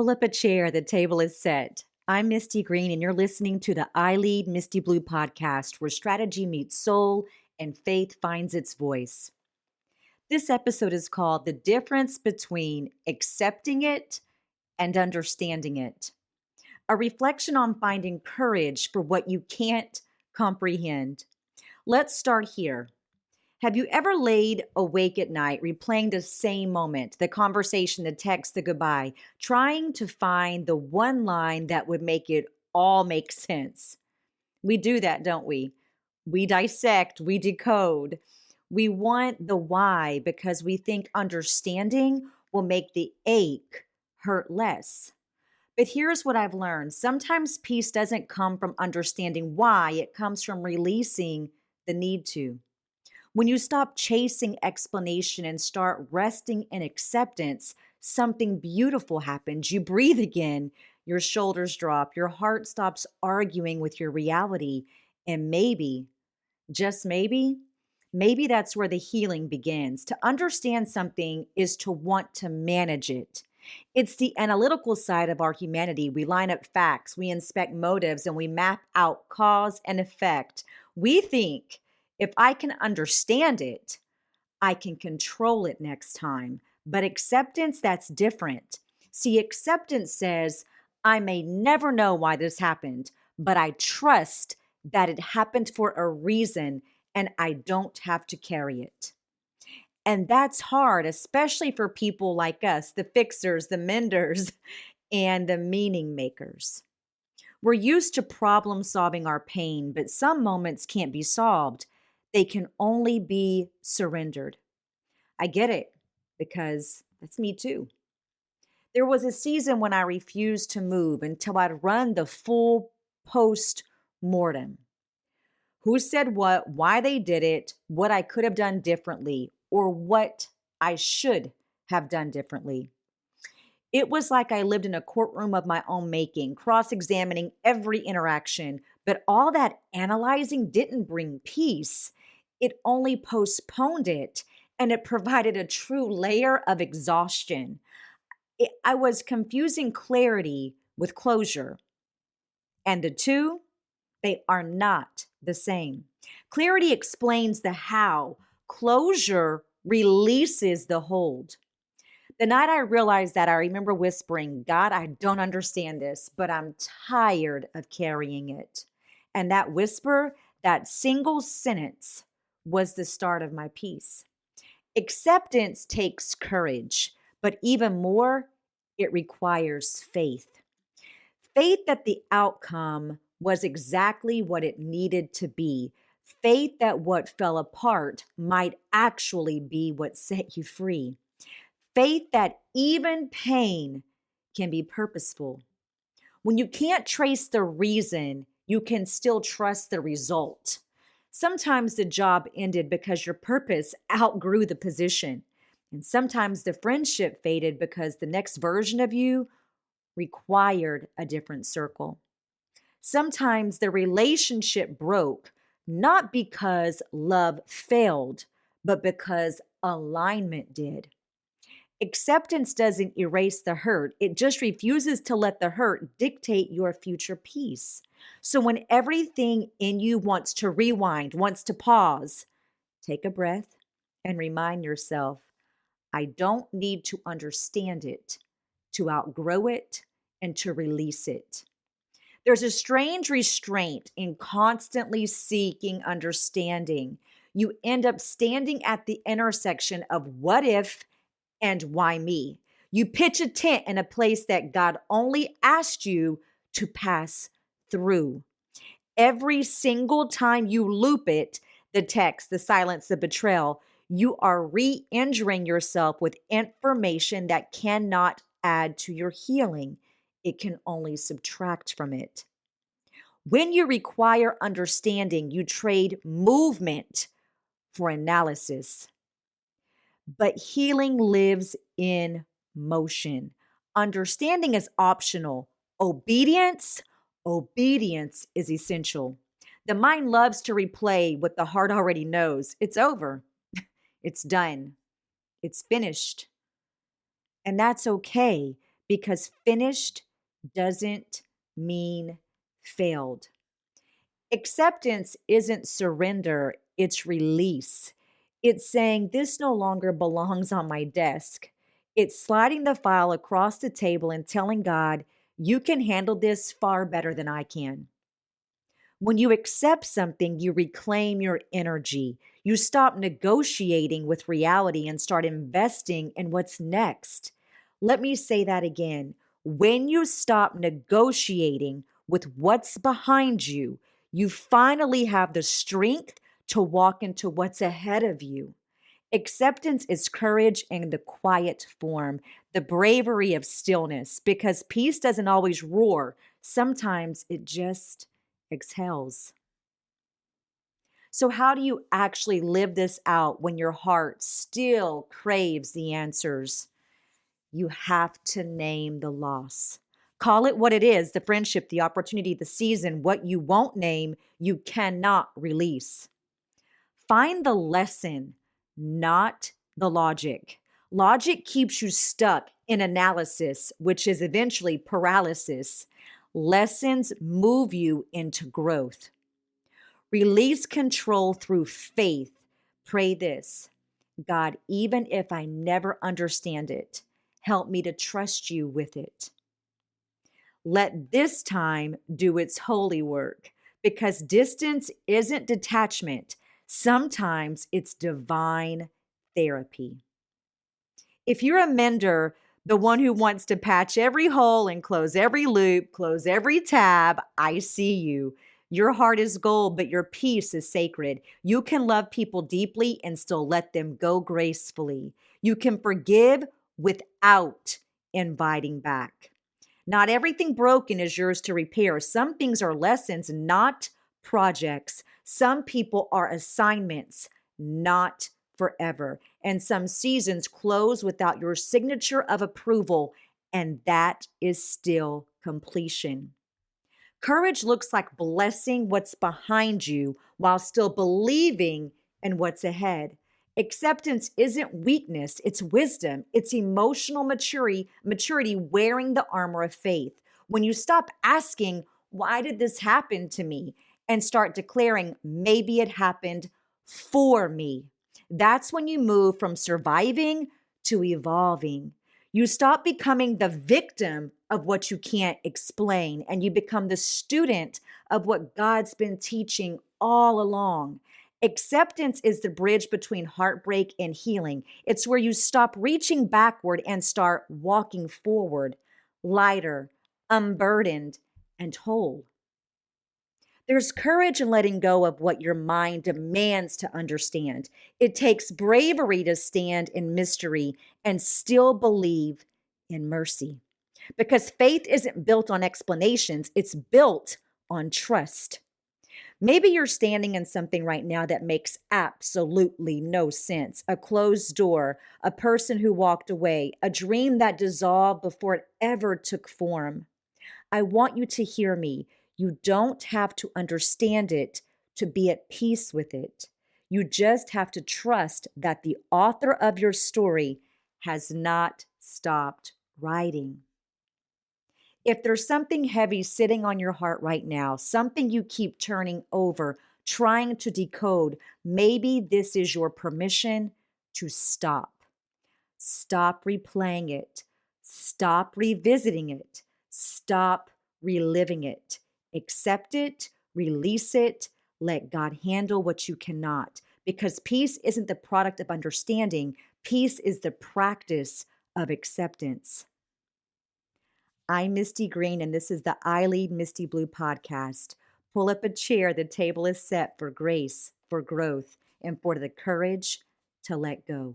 Pull up a chair, the table is set. I'm Misti Green, and you're listening to the I Lead Misti Blue Podcast, where strategy meets soul and faith finds its voice. This episode is called The Difference Between Accepting It and Understanding It, a reflection on finding courage for what you can't comprehend. Let's start here. Have you ever laid awake at night, replaying the same moment, the conversation, the text, the goodbye, trying to find the one line that would make it all make sense? We do that, don't we? We dissect, we decode. We want the why because we think understanding will make the ache hurt less. But here's what I've learned. Sometimes peace doesn't come from understanding why, it comes from releasing the need to. When you stop chasing explanation and start resting in acceptance, something beautiful happens. You breathe again, your shoulders drop, your heart stops arguing with your reality, and maybe, just maybe that's where the healing begins. To understand something is to want to manage it. It's the analytical side of our humanity. We line up facts, we inspect motives, and we map out cause and effect. We think, if I can understand it, I can control it next time. But acceptance, that's different. See, acceptance says, I may never know why this happened, but I trust that it happened for a reason and I don't have to carry it. And that's hard, especially for people like us, the fixers, the menders, and the meaning makers. We're used to problem solving our pain, but some moments can't be solved. They can only be surrendered. I get it because that's me too. There was a season when I refused to move until I'd run the full post-mortem. Who said what, why they did it, what I could have done differently, or what I should have done differently. It was like I lived in a courtroom of my own making, cross-examining every interaction, but all that analyzing didn't bring peace. It only postponed it, and it provided a true layer of exhaustion. I was confusing clarity with closure, and the two, they are not the same. Clarity explains the how. Closure releases the hold. The night I realized that, I remember whispering, God, I don't understand this, but I'm tired of carrying it. And that whisper, that single sentence, was the start of my peace. Acceptance takes courage, but even more, it requires faith. Faith that the outcome was exactly what it needed to be. Faith that what fell apart might actually be what set you free. Faith that even pain can be purposeful. When you can't trace the reason, you can still trust the result. Sometimes the job ended because your purpose outgrew the position. And sometimes the friendship faded because the next version of you required a different circle. Sometimes the relationship broke, not because love failed, but because alignment did. Acceptance doesn't erase the hurt. It just refuses to let the hurt dictate your future peace. So when everything in you wants to rewind, wants to pause, take a breath and remind yourself, I don't need to understand it, to outgrow it, and to release it. There's a strange restraint in constantly seeking understanding. You end up standing at the intersection of what if and why me. You pitch a tent in a place that God only asked you to pass through. Every single time you loop it, the text, the silence, the betrayal, you are re-injuring yourself with information that cannot add to your healing. It can only subtract from it. When you require understanding, you trade movement for analysis. But healing lives in motion. Understanding is optional. Obedience is essential. The mind loves to replay what the heart already knows. It's over. It's done. It's finished. And that's okay, because finished doesn't mean failed. Acceptance isn't surrender, it's release. It's saying this no longer belongs on my desk. It's sliding the file across the table and telling God, you can handle this far better than I can. When you accept something, you reclaim your energy. You stop negotiating with reality and start investing in what's next. Let me say that again. When you stop negotiating with what's behind you, you finally have the strength to walk into what's ahead of you. Acceptance is courage in the quiet form, the bravery of stillness, because peace doesn't always roar. Sometimes it just exhales. So, how do you actually live this out when your heart still craves the answers? You have to name the loss. Call it what it is, the friendship, the opportunity, the season. What you won't name, you cannot release. Find the lesson, not the logic. Logic keeps you stuck in analysis, which is eventually paralysis. Lessons move you into growth. Release control through faith. Pray this: God, even if I never understand it, help me to trust you with it. Let this time do its holy work, because distance isn't detachment. Sometimes it's divine therapy. If you're a mender, the one who wants to patch every hole and close every loop, close every tab, I see you. Your heart is gold, but your peace is sacred. You can love people deeply and still let them go gracefully. You can forgive without inviting back. Not everything broken is yours to repair. Some things are lessons, not projects. Some people are assignments, not forever. And some seasons close without your signature of approval, and that is still completion. Courage looks like blessing what's behind you while still believing in what's ahead. Acceptance isn't weakness, it's wisdom. It's emotional maturity wearing the armor of faith. When you stop asking, why did this happen to me? And start declaring, maybe it happened for me. That's when you move from surviving to evolving. You stop becoming the victim of what you can't explain, and you become the student of what God's been teaching all along. Acceptance is the bridge between heartbreak and healing. It's where you stop reaching backward and start walking forward, lighter, unburdened, and whole. There's courage in letting go of what your mind demands to understand. It takes bravery to stand in mystery and still believe in mercy. Because faith isn't built on explanations, it's built on trust. Maybe you're standing in something right now that makes absolutely no sense. A closed door, a person who walked away, a dream that dissolved before it ever took form. I want you to hear me. You don't have to understand it to be at peace with it. You just have to trust that the author of your story has not stopped writing. If there's something heavy sitting on your heart right now, something you keep turning over, trying to decode, maybe this is your permission to stop. Stop replaying it. Stop revisiting it. Stop reliving it. Accept it, release it, let God handle what you cannot. Because peace isn't the product of understanding, peace is the practice of acceptance. I'm Misti Green, and this is the I Lead Misti Blue Podcast. Pull up a chair. The table is set for grace, for growth, and for the courage to let go.